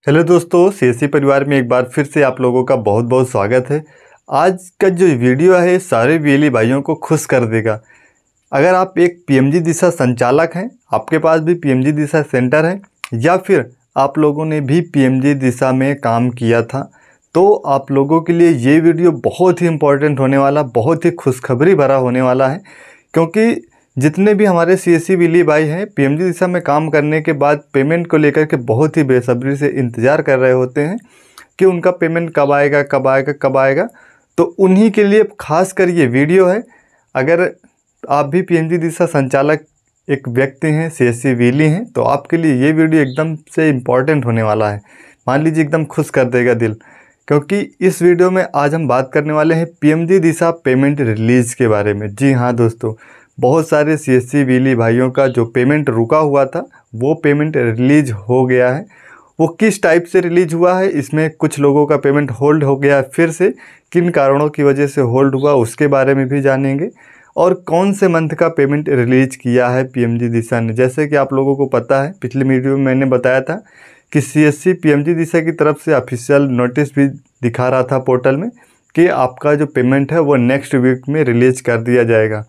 Hello दोस्तों, CSC परिवार में एक बार फिर से आप लोगों का बहुत बहुत स्वागत है। आज का जो वीडियो है सारे वीएलई भाइयों को खुश कर देगा। अगर आप एक पीएमजी दिशा संचालक हैं, आपके पास भी पीएमजी दिशा सेंटर है या फिर आप लोगों ने भी पीएमजी दिशा में काम किया था, तो आप लोगों के लिए ये वीडियो बहुत ही इम्पोर्टेंट होने वाला, बहुत ही खुशखबरी भरा होने वाला है। क्योंकि जितने भी हमारे सीएससी वीएलई भाई हैं, पीएमजी दिशा में काम करने के बाद पेमेंट को लेकर के बहुत ही बेसब्री से इंतज़ार कर रहे होते हैं कि उनका पेमेंट कब आएगा कब आएगा कब आएगा। तो उन्हीं के लिए खास कर ये वीडियो है। अगर आप भी पीएमजी दिशा संचालक एक व्यक्ति हैं, सीएससी वीएलई हैं, तो आपके लिए ये वीडियो एकदम से इम्पॉर्टेंट होने वाला है। मान लीजिए एकदम खुश कर देगा दिल, क्योंकि इस वीडियो में आज हम बात करने वाले हैं पीएमजी दिशा पेमेंट रिलीज़ के बारे में। जी हाँ दोस्तों, बहुत सारे सीएससी वीएलई भाइयों का जो पेमेंट रुका हुआ था वो पेमेंट रिलीज हो गया है। वो किस टाइप से रिलीज हुआ है, इसमें कुछ लोगों का पेमेंट होल्ड हो गया है, फिर से किन कारणों की वजह से होल्ड हुआ उसके बारे में भी जानेंगे। और कौन से मंथ का पेमेंट रिलीज किया है पीएमजी दिशा ने। जैसे कि आप लोगों को पता है, पिछले वीडियो में मैंने बताया था कि सीएससी पीएमजी दिशा की तरफ से ऑफिशियल नोटिस भी दिखा रहा था पोर्टल में कि आपका जो पेमेंट है वो नेक्स्ट वीक में रिलीज कर दिया जाएगा।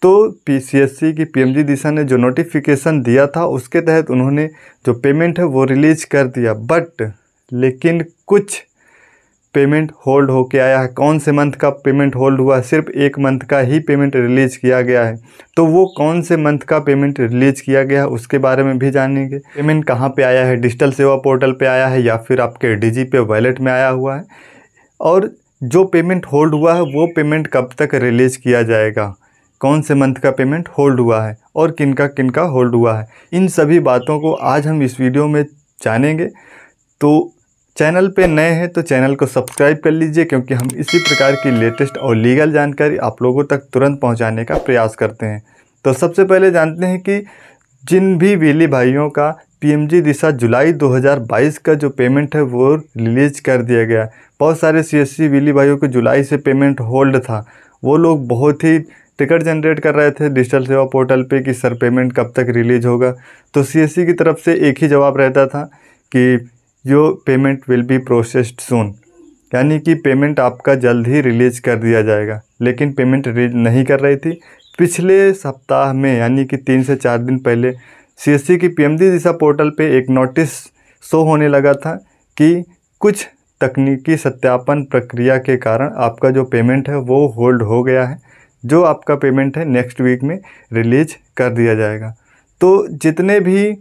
तो सीएससी की पीएमजी दिशा ने जो नोटिफिकेशन दिया था उसके तहत उन्होंने जो पेमेंट है वो रिलीज कर दिया। लेकिन कुछ पेमेंट होल्ड होके आया है। कौन से मंथ का पेमेंट होल्ड हुआ है? सिर्फ एक मंथ का ही पेमेंट रिलीज किया गया है। तो वो कौन से मंथ का पेमेंट रिलीज किया गया है उसके बारे में भी जानेंगे। पेमेंट कहाँ पे आया है? डिजिटल सेवा पोर्टल पे आया है या फिर आपके डीजी पे वॉलेट में आया हुआ है? और जो पेमेंट होल्ड हुआ है वो पेमेंट कब तक रिलीज किया जाएगा? कौन से मंथ का पेमेंट होल्ड हुआ है और किनका होल्ड हुआ है? इन सभी बातों को आज हम इस वीडियो में जानेंगे। तो चैनल पे नए हैं तो चैनल को सब्सक्राइब कर लीजिए, क्योंकि हम इसी प्रकार की लेटेस्ट और लीगल जानकारी आप लोगों तक तुरंत पहुंचाने का प्रयास करते हैं। तो सबसे पहले जानते हैं कि जिन भी वीएलई भाइयों का पीएमजी दिशा जुलाई 2022 का जो पेमेंट है वो रिलीज कर दिया गया। बहुत सारे सीएससी वीएलई भाइयों को जुलाई से पेमेंट होल्ड था। वो लोग बहुत ही टिकट जनरेट कर रहे थे डिजिटल सेवा पोर्टल पे कि सर पेमेंट कब तक रिलीज होगा। तो सीएससी की तरफ से एक ही जवाब रहता था कि जो पेमेंट विल बी प्रोसेस्ड सून, यानी कि पेमेंट आपका जल्द ही रिलीज कर दिया जाएगा। लेकिन पेमेंट रिलीज नहीं कर रही थी। पिछले सप्ताह में यानी कि 3 से 4 दिन पहले सीएससी की पीएमजी दिशा पोर्टल पे एक नोटिस शो होने लगा था कि कुछ तकनीकी सत्यापन प्रक्रिया के कारण आपका जो पेमेंट है वो होल्ड हो गया है। जो आपका पेमेंट है नेक्स्ट वीक में रिलीज कर दिया जाएगा। तो जितने भी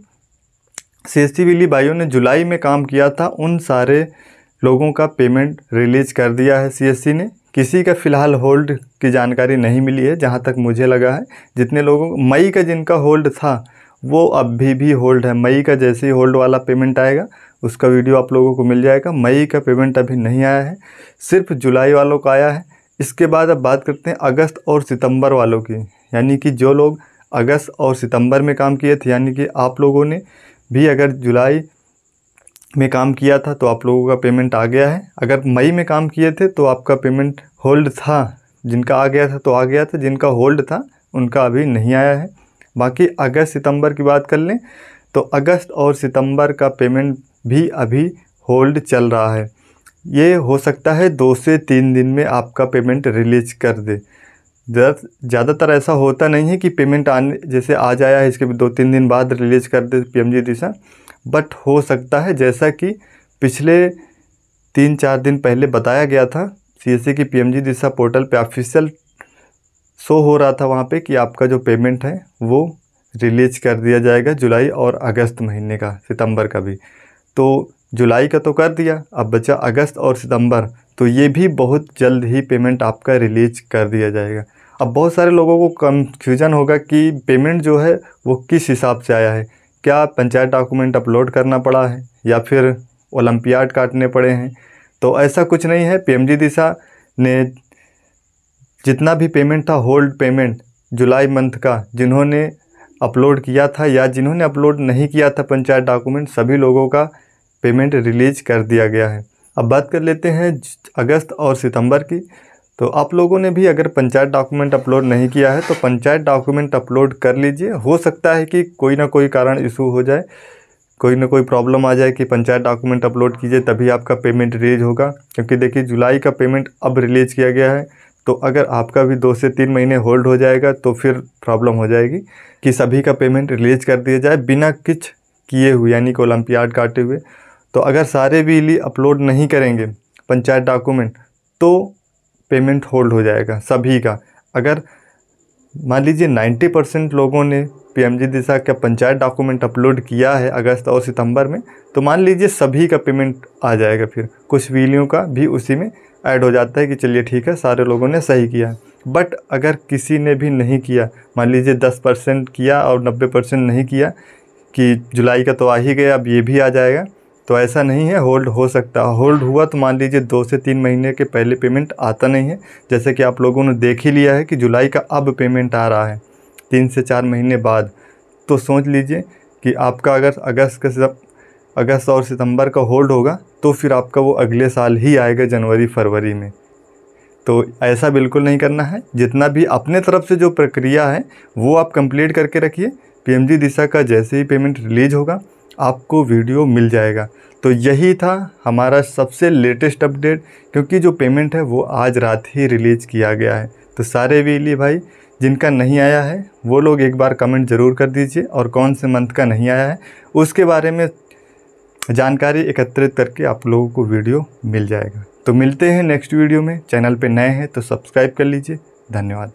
सीएससी वीएलई भाइयों ने जुलाई में काम किया था उन सारे लोगों का पेमेंट रिलीज कर दिया है सीएससी ने। किसी का फ़िलहाल होल्ड की जानकारी नहीं मिली है जहां तक मुझे लगा है। जितने लोगों मई का जिनका होल्ड था वो अभी भी होल्ड है। मई का जैसे ही होल्ड वाला पेमेंट आएगा उसका वीडियो आप लोगों को मिल जाएगा। मई का पेमेंट अभी नहीं आया है, सिर्फ जुलाई वालों का आया है। इसके बाद अब बात करते हैं अगस्त और सितंबर वालों की, यानी कि जो लोग अगस्त और सितंबर में काम किए थे, यानी कि आप लोगों ने भी अगर जुलाई में काम किया था तो आप लोगों का पेमेंट आ गया है। अगर मई में काम किए थे तो आपका पेमेंट होल्ड था। जिनका आ गया था तो आ गया था, जिनका होल्ड था उनका अभी नहीं आया है। बाकी अगस्त सितंबर की बात कर लें तो अगस्त और सितंबर का पेमेंट भी अभी होल्ड चल रहा है। ये हो सकता है 2 से 3 दिन में आपका पेमेंट रिलीज कर दे। ज़्यादातर ऐसा होता नहीं है कि पेमेंट आने जैसे आज आया है इसके 2-3 दिन बाद रिलीज कर दे पीएमजी दिशा। बट हो सकता है जैसा कि पिछले 3-4 दिन पहले बताया गया था, सीएससी की पीएमजी दिशा पोर्टल पे ऑफिशियल शो हो रहा था वहाँ पे कि आपका जो पेमेंट है वो रिलीज कर दिया जाएगा जुलाई और अगस्त महीने का, सितंबर का भी। तो जुलाई का तो कर दिया, अब बचा अगस्त और सितंबर, तो ये भी बहुत जल्द ही पेमेंट आपका रिलीज कर दिया जाएगा। अब बहुत सारे लोगों को कन्फ्यूजन होगा कि पेमेंट जो है वो किस हिसाब से आया है। क्या पंचायत डॉक्यूमेंट अपलोड करना पड़ा है या फिर ओलंपियाड काटने पड़े हैं? तो ऐसा कुछ नहीं है। पीएमजी दिशा ने जितना भी पेमेंट था होल्ड पेमेंट जुलाई मंथ का, जिन्होंने अपलोड किया था या जिन्होंने अपलोड नहीं किया था पंचायत डॉक्यूमेंट, सभी लोगों का पेमेंट रिलीज कर दिया गया है। अब बात कर लेते हैं अगस्त और सितंबर की। तो आप लोगों ने भी अगर पंचायत डॉक्यूमेंट अपलोड नहीं किया है तो पंचायत डॉक्यूमेंट अपलोड कर लीजिए। हो सकता है कि कोई ना कोई कारण इशू हो जाए, कोई ना कोई प्रॉब्लम आ जाए कि पंचायत डॉक्यूमेंट अपलोड कीजिए तभी आपका पेमेंट रिलीज होगा। क्योंकि देखिए जुलाई का पेमेंट अब रिलीज़ किया गया है, तो अगर आपका भी 2 से 3 महीने होल्ड हो जाएगा तो फिर प्रॉब्लम हो जाएगी कि सभी का पेमेंट रिलीज़ कर दिया जाए बिना कुछ किए हुए, यानी कि ओलंपियाड काटे हुए। तो अगर सारे बिजली अपलोड नहीं करेंगे पंचायत डॉक्यूमेंट तो पेमेंट होल्ड हो जाएगा सभी का। अगर मान लीजिए 90% लोगों ने पीएमजी दिशा का पंचायत डॉक्यूमेंट अपलोड किया है अगस्त और सितंबर में, तो मान लीजिए सभी का पेमेंट आ जाएगा। फिर कुछ बिजलियों का भी उसी में ऐड हो जाता है कि चलिए ठीक है सारे लोगों ने सही किया है। बट अगर किसी ने भी नहीं किया, मान लीजिए 10% किया और 90% नहीं किया कि जुलाई का तो आ ही गया अब ये भी आ जाएगा, तो ऐसा नहीं है, होल्ड हो सकता है। होल्ड हुआ तो मान लीजिए 2 से 3 महीने के पहले पेमेंट आता नहीं है। जैसे कि आप लोगों ने देख ही लिया है कि जुलाई का अब पेमेंट आ रहा है 3 से 4 महीने बाद। तो सोच लीजिए कि आपका अगर अगस्त और सितंबर का होल्ड होगा तो फिर आपका वो अगले साल ही आएगा जनवरी फरवरी में। तो ऐसा बिल्कुल नहीं करना है। जितना भी अपने तरफ से जो प्रक्रिया है वो आप कंप्लीट करके रखिए। पीएमजी दिशा का जैसे ही पेमेंट रिलीज होगा आपको वीडियो मिल जाएगा। तो यही था हमारा सबसे लेटेस्ट अपडेट, क्योंकि जो पेमेंट है वो आज रात ही रिलीज़ किया गया है। तो सारे बिजली भाई जिनका नहीं आया है वो लोग एक बार कमेंट ज़रूर कर दीजिए, और कौन से मंथ का नहीं आया है उसके बारे में जानकारी एकत्रित करके आप लोगों को वीडियो मिल जाएगा। तो मिलते हैं नेक्स्ट वीडियो में। चैनल पे नए हैं तो सब्सक्राइब कर लीजिए। धन्यवाद।